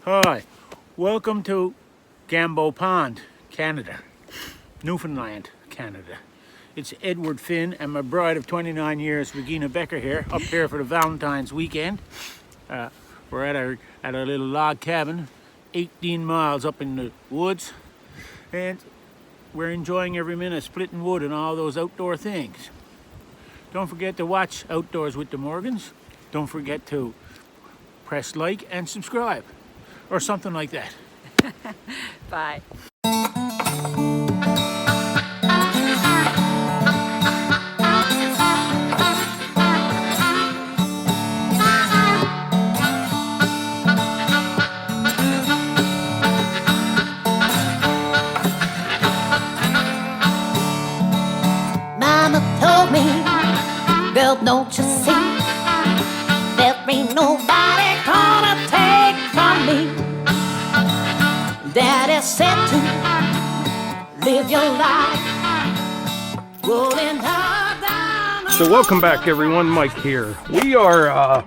Hi, welcome to Gambo Pond, Canada, Newfoundland, Canada. It's Edward Finn and my bride of 29 years, Regina Becker here, up here for the Valentine's weekend. We're at our little log cabin, 18 miles up in the woods, and we're enjoying every minute, splitting wood and all those outdoor things. Don't forget to watch Outdoors with the Morgans. Don't forget to press like and subscribe, or something like that. Bye. Mama told me, girl, don't you see, there ain't nobody gonna take from me. Daddy said to live your life, rolling her down. So welcome back everyone, Mike here. We are out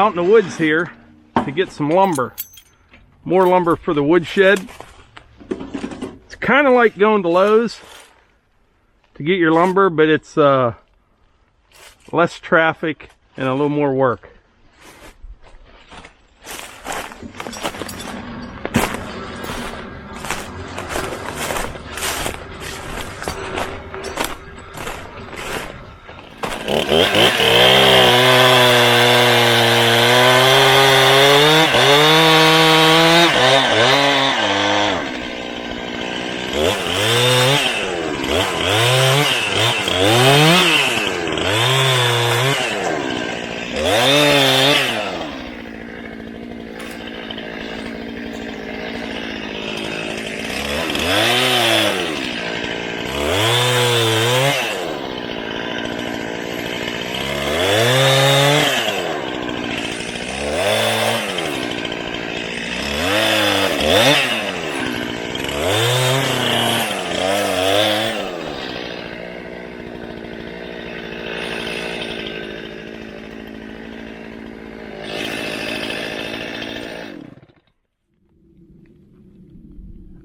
in the woods here to get some lumber. More lumber for the woodshed. It's kind of like going to Lowe's to get your lumber, but it's less traffic and a little more work.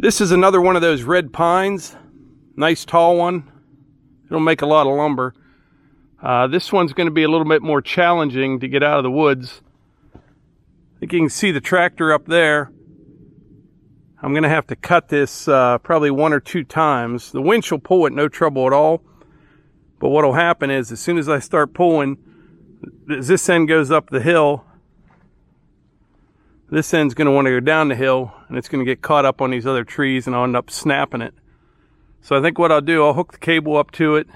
This is another one of those red pines, nice tall one. It'll make a lot of lumber. This one's going to be a little bit more challenging to get out of the woods. I think you can see the tractor up there. I'm going to have to cut this probably 1 or 2 times. The winch will pull it no trouble at all. But what will happen is as soon as I start pulling, as this end goes up the hill, this end's going to want to go down the hill, and it's going to get caught up on these other trees, and I'll end up snapping it. So I think what I'll do, I'll hook the cable up to it,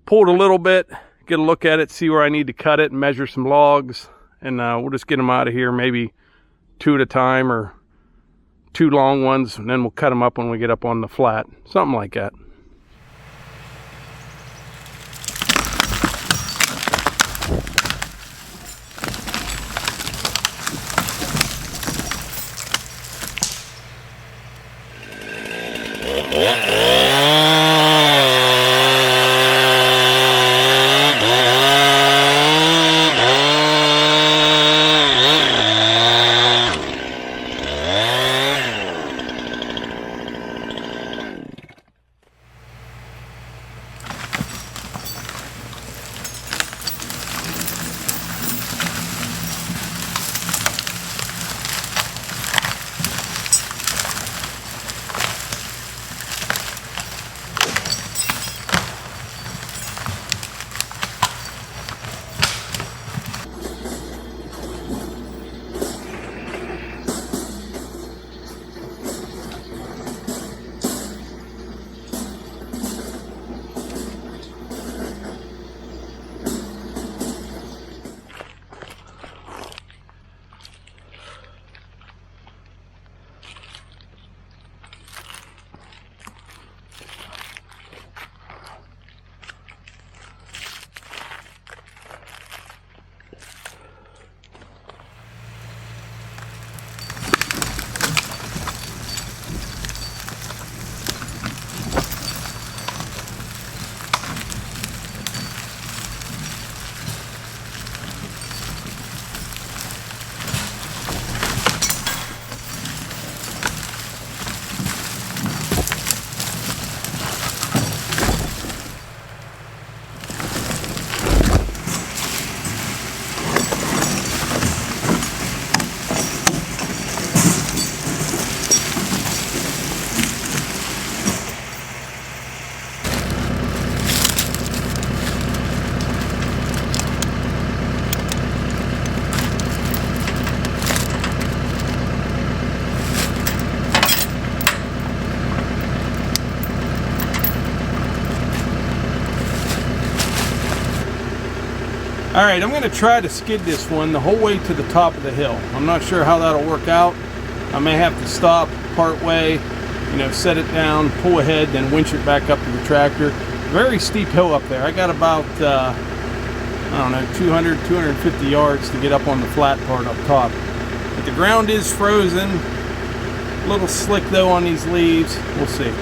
pull it a little bit, get a look at it, see where I need to cut it, and measure some logs, and we'll just get them out of here, maybe 2 at a time, or 2 long ones, and then we'll cut them up when we get up on the flat, something like that. All right, I'm gonna try to skid this one the whole way to the top of the hill. I'm not sure how that'll work out. I may have to stop part way, you know, set it down, pull ahead, then winch it back up to the tractor. Very steep hill up there. I got about, I don't know, 200, 250 yards to get up on the flat part up top. But the ground is frozen. A little slick though on these leaves. We'll see.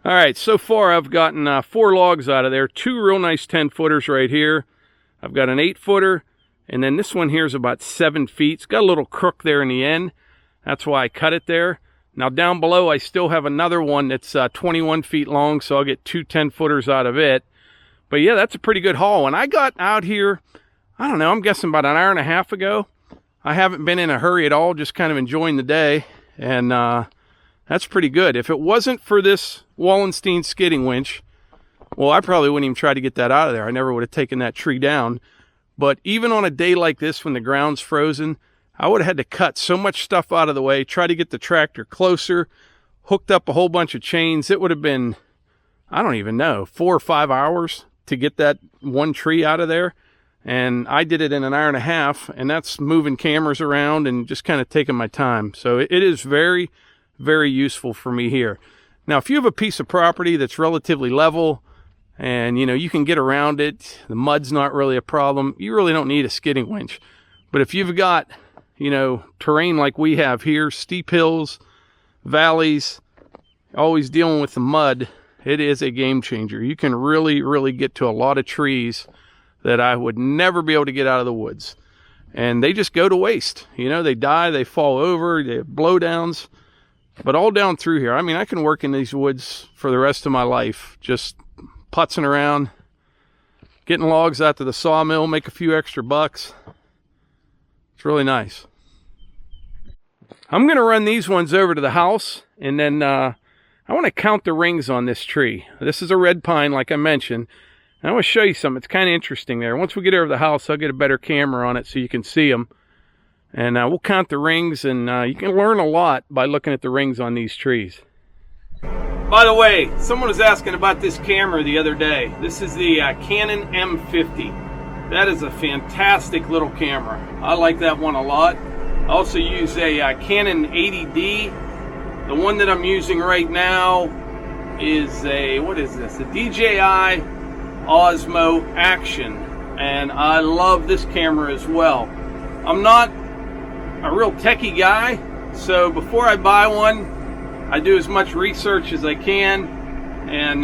All right, so far I've gotten 4 logs out of there. 2 real nice 10-footers right here. I've got an 8-footer, and then this one here is about 7 feet. It's got a little crook there in the end. That's why I cut it there. Now down below I still have another one that's 21 feet long, so I'll get 2 10-footers out of it. But yeah, that's a pretty good haul. And I got out here, I don't know, I'm guessing about an hour and a half ago. I haven't been in a hurry at all, just kind of enjoying the day. And That's pretty good. If it wasn't for this Wallenstein Skidding Winch, well, I probably wouldn't even try to get that out of there. I never would have taken that tree down. But even on a day like this when the ground's frozen, I would have had to cut so much stuff out of the way, try to get the tractor closer, hooked up a whole bunch of chains. It would have been, I don't even know, 4 or 5 hours to get that one tree out of there. And I did it in an hour and a half, and that's moving cameras around and just kind of taking my time. So it is very, very useful for me here. Now, if you have a piece of property that's relatively level and, you know, you can get around it, the mud's not really a problem, you really don't need a skidding winch. But if you've got, you know, terrain like we have here, steep hills, valleys, always dealing with the mud, it is a game changer. You can really, really get to a lot of trees that I would never be able to get out of the woods. And they just go to waste. You know, they die, they fall over, they have blowdowns. But all down through here, I mean, I can work in these woods for the rest of my life, just putzing around, getting logs out to the sawmill, make a few extra bucks. It's really nice. I'm going to run these ones over to the house, and then I want to count the rings on this tree. This is a red pine, like I mentioned. And I want to show you something. It's kind of interesting there. Once we get over to the house, I'll get a better camera on it so you can see them. And we'll count the rings, and you can learn a lot by looking at the rings on these trees. By the way, someone was asking about this camera the other day. This is the Canon M50. That is a fantastic little camera. I like that one a lot. I also use a Canon 80D. The one that I'm using right now is a, what is this? A DJI Osmo Action, and I love this camera as well. I'm not a real techie guy, so before I buy one, I do as much research as I can, and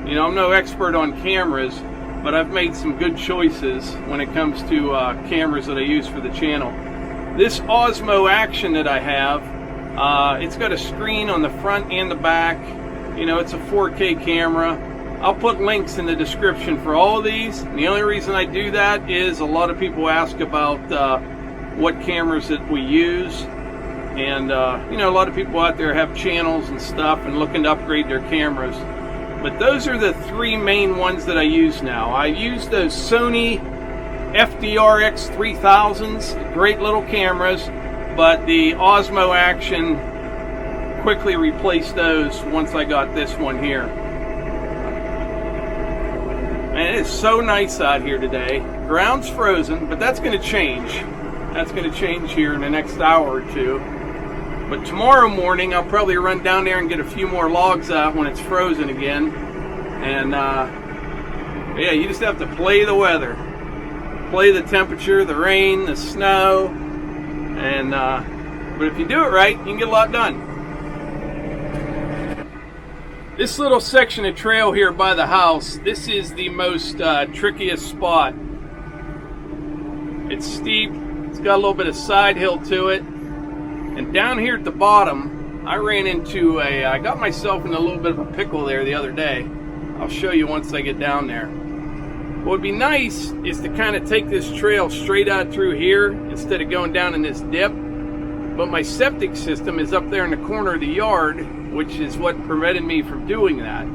you know, I'm no expert on cameras, but I've made some good choices when it comes to cameras that I use for the channel. This Osmo Action that I have, it's got a screen on the front and the back. You know, it's a 4K camera. I'll put links in the description for all of these. And the only reason I do that is a lot of people ask about what cameras that we use. And, you know, a lot of people out there have channels and stuff and looking to upgrade their cameras. But those are the 3 main ones that I use now. I use those Sony FDRX 3000s, great little cameras, but the Osmo Action quickly replaced those once I got this one here. And it is so nice out here today. Ground's frozen, but that's going to change. That's going to change here in the next hour or two. But tomorrow morning, I'll probably run down there and get a few more logs out when it's frozen again. And yeah, you just have to play the weather. Play the temperature, the rain, the snow. And but if you do it right, you can get a lot done. This little section of trail here by the house, this is the most trickiest spot. It's steep, it's got a little bit of side hill to it, and down here at the bottom, I ran into I got myself in a little bit of a pickle there the other day. I'll show you once I get down there. What would be nice is to kind of take this trail straight out through here instead of going down in this dip. But my septic system is up there in the corner of the yard, which is what prevented me from doing that.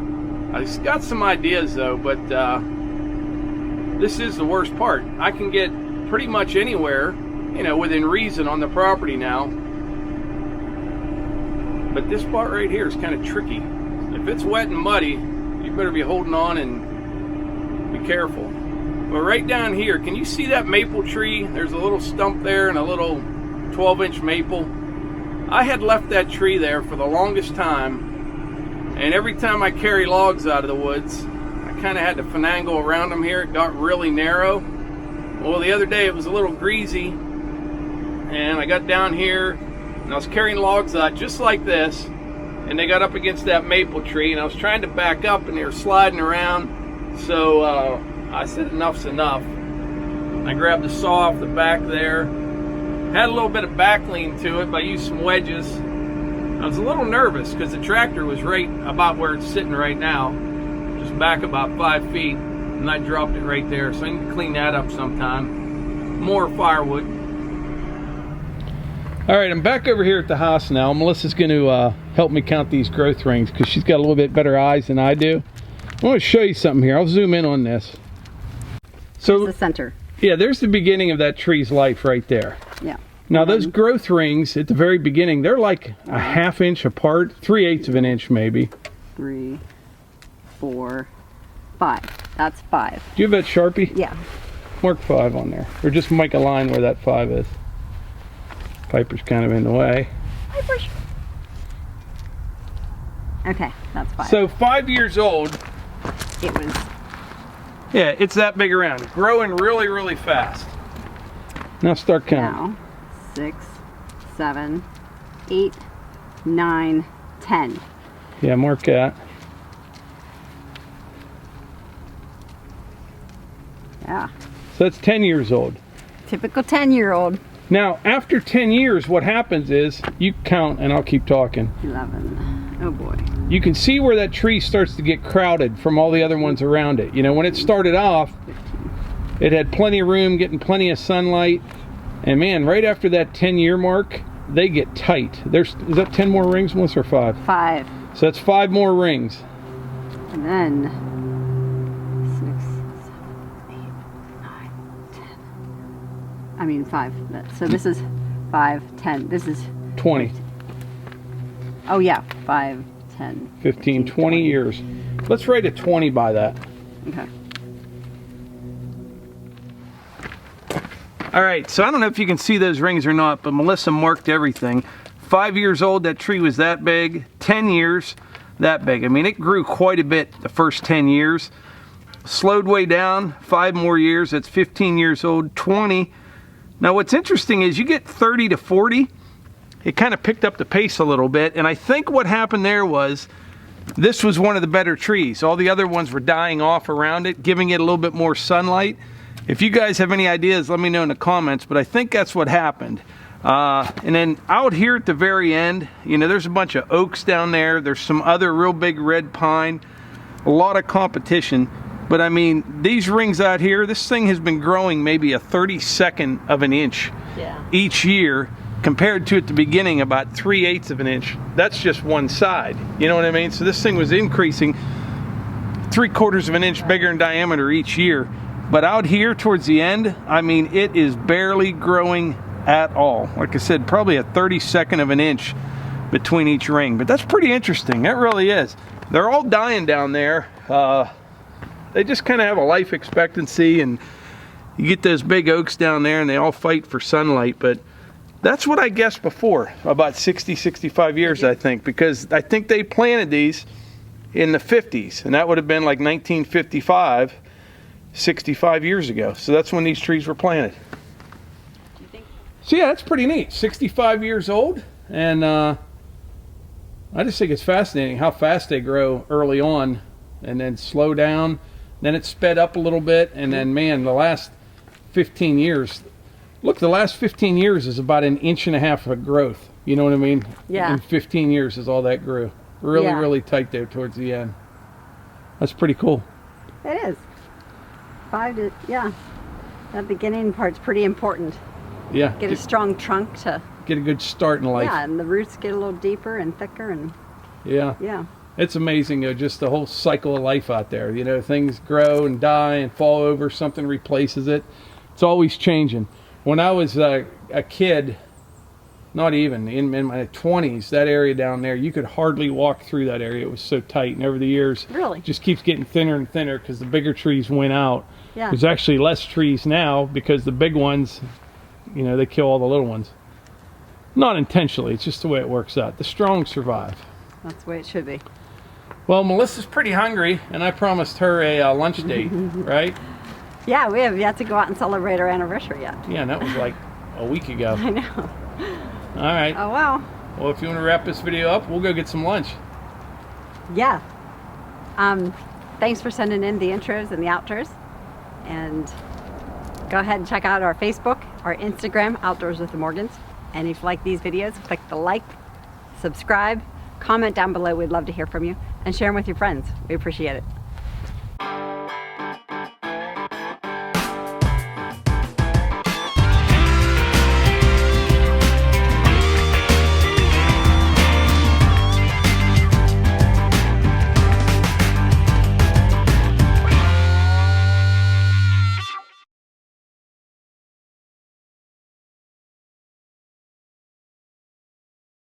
I've got some ideas though, but this is the worst part. I can get pretty much anywhere, you know, within reason on the property now. But this part right here is kind of tricky. If it's wet and muddy, you better be holding on and be careful. But right down here, can you see that maple tree? There's a little stump there and a little 12-inch maple. I had left that tree there for the longest time, and every time I carry logs out of the woods, I kind of had to finagle around them here. It got really narrow. Well, the other day it was a little greasy, and I got down here, and I was carrying logs out just like this, and they got up against that maple tree, and I was trying to back up, and they were sliding around, so I said enough's enough. I grabbed the saw off the back there. Had a little bit of back lean to it, but I used some wedges. I was a little nervous because the tractor was right about where it's sitting right now, just back about 5 feet, and I dropped it right there, so I need to clean that up sometime. More firewood. All right, I'm back over here at the house now. Melissa's going to help me count these growth rings because she's got a little bit better eyes than I do. I want to show you something here. I'll zoom in on this. So Here's the center. Yeah, there's the beginning of that tree's life right there. Yeah. Now those growth rings at the very beginning, they're like a ½ inch apart, 3/8 of an inch maybe. 3, 4, 5. That's 5. Do you have that Sharpie? Yeah. Mark 5 on there. Or just make a line where that 5 is. Piper's kind of in the way. Okay, that's 5. So 5 years old. It was. Yeah, it's that big around. Growing really, really fast. Now start counting. Now, 6, 7, 8, 9, 10. Yeah, mark that. Yeah. So that's 10 years old. Typical 10-year-old. Now, after 10 years, what happens is you count, and I'll keep talking. 11. Oh boy. You can see where that tree starts to get crowded from all the other ones around it. You know, when it started off, 15. it had plenty of room, getting plenty of sunlight. And man, right after that 10-year mark, they get tight. Is that 10 more rings, Melissa, or 5? 5. So that's 5 more rings. And then 6, 7, 8, 9, 10. I mean 5. So this is 5, 10. This is 20. Oh yeah, 5, 10, 15, 20 years. Let's write a 20 by that. Okay. All right, so I don't know if you can see those rings or not, but Melissa marked everything. 5 years old, that tree was that big. 10 years, that big. I mean, it grew quite a bit the first 10 years. Slowed way down, 5 more years, that's 15 years old, 20. Now what's interesting is you get 30 to 40, it kind of picked up the pace a little bit, and I think what happened there was this was one of the better trees. All the other ones were dying off around it, giving it a little bit more sunlight. If you guys have any ideas, let me know in the comments, but I think that's what happened. And then out here at the very end, you know, there's a bunch of oaks down there. There's some other real big red pine, a lot of competition. But I mean, these rings out here, this thing has been growing maybe a 32nd of an inch each year, compared to at the beginning about 3/8 of an inch. That's just one side, you know what I mean? So this thing was increasing 3/4 of an inch bigger in diameter each year. But out here towards the end, I mean, it is barely growing at all. Like I said, probably a 32nd of an inch between each ring. But that's pretty interesting, that really is. They're all dying down there. They just kind of have a life expectancy, and you get those big oaks down there and they all fight for sunlight. But that's what I guessed before, about 60, 65 years, I think, because I think they planted these in the 50s, and that would have been like 1955, 65 years ago. So that's when these trees were planted. So yeah, that's pretty neat. 65 years old, and I just think it's fascinating how fast they grow early on and then slow down. Then it sped up a little bit, and then, man, the last 15 years, look, the last 15 years is about 1.5 inches of growth. You know what I mean? Yeah. In 15 years is all that grew. Really, Yeah. really tight there towards the end. That's pretty cool. It is. 5 to, yeah. That beginning part's pretty important. Yeah. Get a strong trunk to, get a good start in life. yeah, and the roots get a little deeper and thicker, and Yeah. yeah. It's amazing, just the whole cycle of life out there. You know, things grow and die and fall over, something replaces it. It's always changing. When I was a kid, not even, in my 20s, that area down there, you could hardly walk through that area. It was so tight, and over the years, Really? it just keeps getting thinner and thinner because the bigger trees went out. Yeah. There's actually less trees now because the big ones, you know, they kill all the little ones. Not intentionally, it's just the way it works out. The strong survive. That's the way it should be. Well, Melissa's pretty hungry, and I promised her a lunch date, right? Yeah, we have yet to go out and celebrate our anniversary yet. Yeah, and that was like a week ago. I know. All right. Oh, wow. Well, if you want to wrap this video up, we'll go get some lunch. Yeah. Thanks for sending in the intros and the outros. And go ahead and check out our Facebook, our Instagram, Outdoors with the Morgans. And if you like these videos, click the like, subscribe, comment down below. We'd love to hear from you. And share them with your friends. We appreciate it.